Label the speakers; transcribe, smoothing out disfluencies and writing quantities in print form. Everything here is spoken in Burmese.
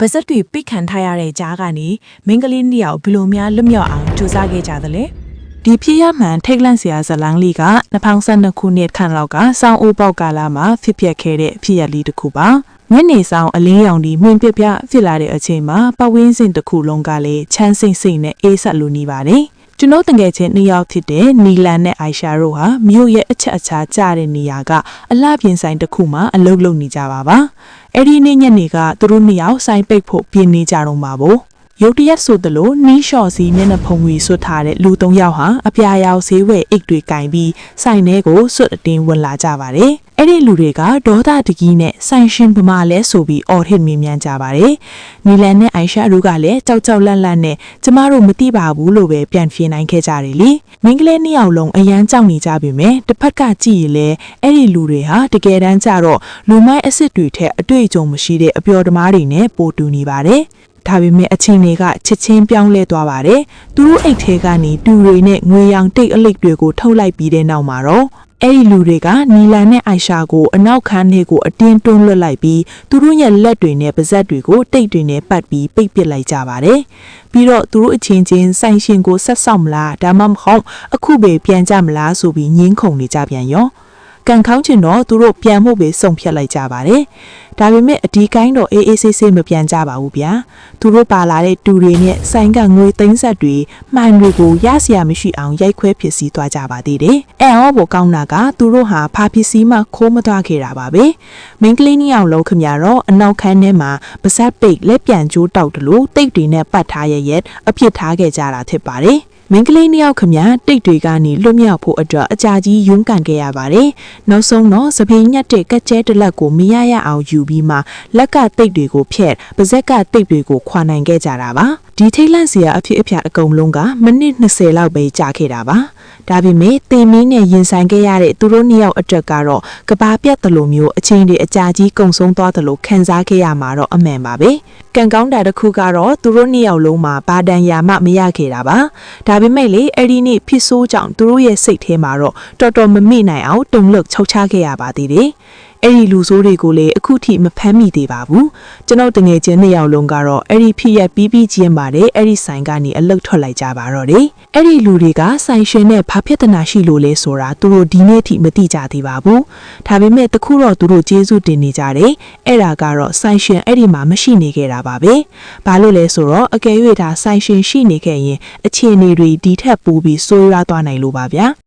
Speaker 1: ပါဇက်တွေပိတ်ခံထားရတဲ့ကြားကနေမင်းကလေးနှစ်ယောက်ဘယ်လိုများလွတ်မြောက်အောင်ကြိုးစားခဲ့ကြသလဲဒီဖြစ်ရမှန်ထိတ်လန့်စရာဇလန်းလေးက2012ခုနှစ်ခန့်လောက်ကစောင်းအိုးပေါက်ကာလမှာဖြစ်ပျက်ခဲ့တဲ့ဖြစ်ရလေးတစ်ခုပါညနေဆောင်အလင်းရောင်ဒီမှင်ပြပြဖြစ်လာတဲ့အချိန်မှာပဝင်းစင်တစ်ခုလုံးကလည်းချမ်းစိမ့်စိမ့်နဲ့အေးဆက်လိုနေပါတယ်ကျွန်တော်တငယ်ချင်းနှစ်ယောက်ဖြစ်တဲ့နီလန်နဲ့အိုင်ရှာတို့ဟာမြို့ရဲ့အချက်အချာကျတဲ့နေရာကအလှပြင်ဆိုင်တစ်ခုမှာအလုပ်လုပ်နေကြပါအဲ့ဒီနေ့ညနေကသူတို့နှစ်ယောက်ဆိုင်ပိတ်ဖို့ပြင်နေကြတော့မှာပေါ့ရုတ်တရက်ဆိုသလိုနီးလျှော်စီမျက်နှာဖုံးကြီးဆွတ်ထားတဲ့လူ၃ယောက်ဟာအပြာရောင်ဈေးဝယ်အိတ်တွေကင်ပြီးဆိုင်ထဲကိုဆွတ်အတင်းဝင်လာကြပါတယ်အဲ့ဒီလူတွေကဒေါသတကြီးနဲ့ဆိုင်ရှင်ဗမာလဲဆိုပြီးအော်ဟစ်မြင်မြန်ကြပါတယ်နီလန်နဲ့အိုင်ရှာတို့ကလည်းကြောက်ကြောက်လန့်လန့်နဲ့ကျမတို့မသိပါဘူးလို့ပဲပြန်ဖြေနိုင်ခဲ့ကြတယ်လေမင်းကလေးနှစ်ယောက်လုံးအရန်ကြောက်နေကြပြီမဲ့တစ်ဖက်ကကြည့်ရင်လည်းအဲ့ဒီလူတွေဟာတကယ်တမ်းကျတော့လူမိုင်းအစ်စ်တွေထက်အတွေ့အကြုံမရှိတဲ့အပျော်သမားတွေနဲ့ပိုတူနေပါတယ်ဒါပေမဲ့အချိန်တွေကချက်ချင်းပြောင်းလဲသွားပါတယ်။သူတို့အိတ်ထဲကနေတူတွေနဲ့ငွေရောင်တိတ်အလိပ်တွေကိုထုတ်လိုက်ပြီးတဲ့နောက်မှာတော့အဲ့ဒီလူတွေကနီလန်နဲ့အိုင်ရှာကိုအနောက်ခန်းထဲကိုအတင်းတွန်းလွှတ်လိုက်ပြီးသူတို့ရဲ့လက်တွေနဲ့ပါးစပ်တွေကိုတိတ်တွေနဲ့ပတ်ပြီးပိတ်ပစ်လိုက်ကြပါတယ်။ပြီးတော့သူတို့အချင်းချင်းဆိုင်ရှင်ကိုဆက်ဆောက်မလားဒါမှမဟုတ်အခုပဲပြန်ကြမလားဆိုပြီးညင်းခုန်နေကြပြန်ရော။ကန်ခေါင်းချင်တော့သူတို့ပြန်ဖို့ပဲစုံဖြတ်လိုက်ကြပါတယ်။ဒါပေမဲ့အဒီကိုင်းတော့အေးအေးဆေးဆေးမပြန်ကြပါဘူးဗျာ။သူတို့ပါလာတဲ့တူတွေနဲ့ဆိုင်ကငွေသိန်းဆက်တွေမှန်တွေကိုရစရာမရှိအောင်ရိုက်ခွဲဖြစ်စီသွားကြပါသေးတယ်။အဲအောပေါ်ကောင်းတာကသူတို့ဟာဖာပစ္စည်းမှခိုးမသွားခဲ့တာပါပဲ။မင်းကလေးနှစ်ယောက်လုံးခမရတော့အနောက်ခန်းထဲမှာပါဇက်ပိတ်လက်ပြန်ကျိုးတောက်တယ်လို့တိတ်တွေနဲ့ပတ်ထားရရဲ့အဖြစ်ထားခဲ့ကြတာဖြစ်ပါတယ်။မင်းကလေးနှစ်ယောက်ခမတိတ်တွေကနေလွတ်မြောက်ဖို့အတွက်အကြာကြီးရုန်းကန်ခဲ့ရပါတယ်။နောက်ဆုံးတော့စပင်းညက်တဲ့ကက်ကျဲတလက်ကိုမရရအောင်ယူပြီးမှလက်ကတိတ်တွေကိုဖျက်ပါဇက်ကတိတ်တွေကိုခွာနိုင်ခဲ့ကြတာပါ။ဒီထိတ်လန့်စရာအဖြစ်အပျက်အကုန်လုံးကမိနစ်20လောက်ပဲကြာခဲ့တာပါ။ဒါပေမဲ့တင်မင်းနဲ့ရင်ဆိုင်ခဲ့ရတဲ့သူတို့နှစ်ယောက်အတွက်ကတော့ကဘာပြတ်တယ်လို့မျိုးအချင်းတွေအကြာကြီးကုံဆုံးသွားတယ်လို့ခံစားခဲ့ရမှာတော့အမှန်ပါပဲ။ကံကောင်းတာတစ်ခုကတော့သူတို့နှစ်ယောက်လုံးမှာဘာတန်ရာမှမရခဲ့တာပါ။ဒါပေမဲ့လေအဲ့ဒီနေ့ဖြစ်ဆိုးကြောင့်သူတို့ရဲ့စိတ်ထဲမှာတော့တော်တော်မမေ့နိုင်အောင်တုန်လှုပ်ခြောက်ခြားခဲ့ရပါသေးတယ်။အဲ့ဒီလူဆိုးတွေကိုလည်းအခုထိမဖမ်းမိသေးပါဘူးကျွန်တော်တငယ်ချင်းနှစ်ယောက်လုံးကတော့အဲ့ဒီဖြစ်ရပြီးချင်းပါတယ်အဲ့ဒီဆိုင်ကနေအလုတ်ထွက်လိုက်ကြပါတော့တယ်အဲ့ဒီလူတွေကဆိုင်ရှင်နဲ့ဘာဖြစ်တနာရှိလို့လဲဆိုတာသူတို့ဒီနေ့ထိမသိကြသေးပါဘူးဒါပေမဲ့တခုတော့သူတို့ကျေးဇူးတင်နေကြတယ်အဲ့ဒါကတော့ဆိုင်ရှင်အဲ့ဒီမှာမရှိနေခဲ့တာပါပဲဘာလို့လဲဆိုတော့အကယ်၍ဒါဆိုင်ရှင်ရှိနေခဲ့ရင်အခြေအနေတွေဒီထက်ပိုပြီးဆိုးရွားသွားနိုင်လို့ပါဗျာ